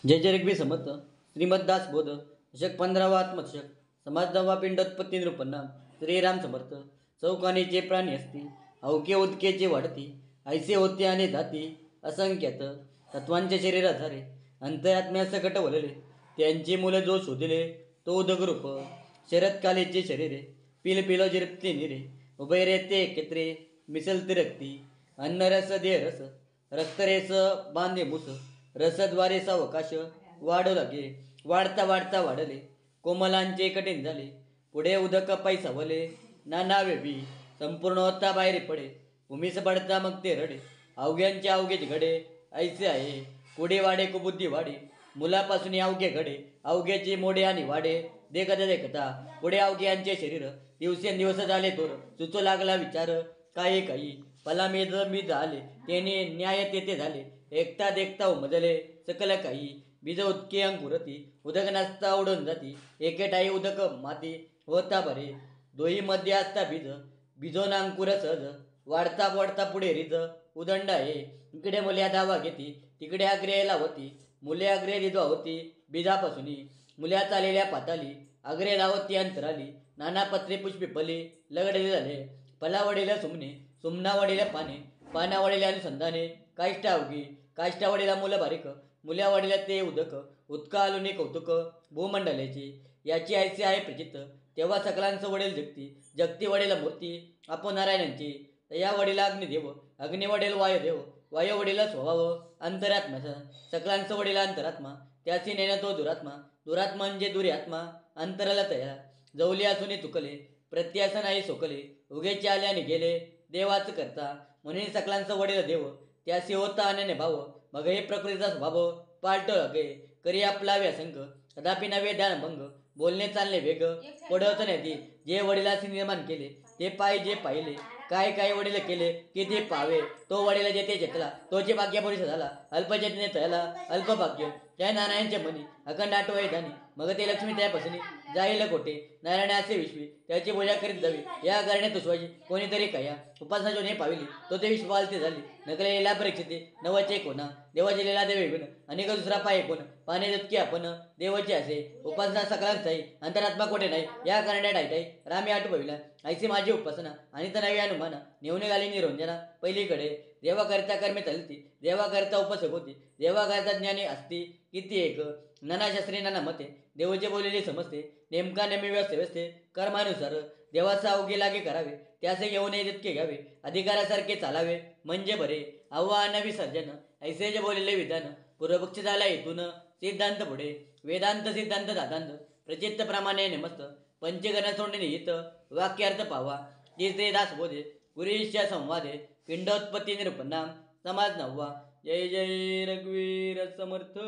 जय जय रघुवीर समर्थ श्रीमद्दास बोध दशक 15वा आत्मदशक समाज 9वा पिंडोत्पत्ती निरूपण श्रीराम समर्थ चौकानेचे प्राणी असती अवके उदकेचे वाढती ऐसे होते आणि जाती असंख्यात तत्वांचे शरीर झाले अंतरात्म्या सकट वलले त्यांची मुलं जो शोधले तो उदगरूप शरदकालेचे शरीरे पिल पिलो जिरपते निरे उभय रेते एकत्रे मिसलते रक्ती अन्न रस दे रस रक्तरेस बांधे मुस रसद्वारे सावकाश वाढू लागे वाढता वाढता वाढले कोमलांचे कठीण झाले पुढे उदक पैसा वले नाना वेबी संपूर्ण होता बाहेर पडे भूमीस पडता मग ते रडे अवघ्यांचे अवघेच घडे ऐसे आहे पुढे वाडे कुबुद्धी वाडे मुलापासून अवघे घडे अवघ्याचे मोडे आणि वाडे देखता देखता पुढे अवघ्यांचे शरीर दिवसेंदिवस झाले तोर सुचू लागला विचार काही काही पला मी झाले त्याने न्याय तेथे झाले एकता देखता उमजले सकल काही बीज उदके अंकुरती उदक नसता उडून जाती एकेटाई उदक माती होता बरे दोही मध्ये असता बीजोन अंकुर सहज वाढता वाढता पुढे रिज उदंड आहे इकडे मुल्या धावा घेती तिकडे अग्रे लावती मुले अग्रे रिजवा होती बीजापासून मुल्या चालेल्या पाताली अग्रे लावती अंतराली नाना पत्रे पुष्पी फले लगडले झाले फलावडीला सुमने सुमनावडीला पाने पानावडीला अनुसंधाने काष्टावगी काष्टावडीला मुलं बारीक मुल्यावडीला ते उदक उत्कालुनी कौतुक भूमंडलाची याची ऐसे आहे प्रचित तेव्हा सकलांचं वडील जगती जगती वडील मूर्ती आपण नारायणांची या वडीला अग्निदेव अग्निवडील वायुदेव वायुवडीला स्वभाव अंतरात्म्याचा सकलांचं वडील अंतरात्मा त्याची नेण तो दुरात्मा दुरात्मा म्हणजे दुरी आत्मा अंतराला तया जवली असून चुकले प्रत्यासन आई सोकले उगेचे आले आणि गेले देवाच करता म्हणून सकलांचं वडील देव त्याशी होता अनन्य भाव मग हे प्रकृतीचा स्वभाव पालट लगे करी आपला व्यासंग कदापि नव्हे ध्यान भंग बोलणे चालणे वेग पडत नाही जे वडिलांनी निर्माण केले ते जे पाहिले काय काय वडील केले की ते पावे तो वडील जेथे जेतला तोचे भाग्य पुरुष झाला अल्पचेतने तयाला अल्पभाग्य त्या नारायणचे मनी अखंड आठवाई धानी मग ते लक्ष्मी त्यापासून जाईल कोठे नारायण असे विश्वी त्याची पूजा करीत जावी या कारणे तुसवायची कोणीतरी कया उपासना जो ने पाविली तो ते विश्वालते झाली नकले लीला परीक्षिते नवचे कोणा देवाचे लीला देवे गुण अनेक दुसरा पाय कोण पाने जितके आपण देवाचे असे उपासना सकलांच आहे अंतरात्मा कोठे नाही या कारणे डायटाई रामी आठवविला ऐसी माझी उपासना आणि तर नवी अनुमाना नेऊन घाली निरंजना पहिलीकडे देवा करता कर्मे चालती देवा करता उपसक होती देवा करता ज्ञानी असती किती एक नाना शास्त्री नाना मते देवाचे बोललेले समजते नेमका नेमी व्यवस्थे कर्मानुसार देवाचा अवघे लागे करावे त्याचे घेऊन जितके घ्यावे अधिकारासारखे चालावे म्हणजे बरे आव्हान विसर्जन ऐसे जे बोललेले विधान पूर्वपक्ष झाला इथून सिद्धांत पुढे वेदांत सिद्धांत दादांत प्रचित्त प्रमाणे नमस्त पंचगण सोडणे निहित वाक्यार्थ पावा तिसरे दास बोधे पुरीशा संवादे पिंडोत्पत्ती निरूपणाम समाज 9वा जय जय रघुवीर समर्थ।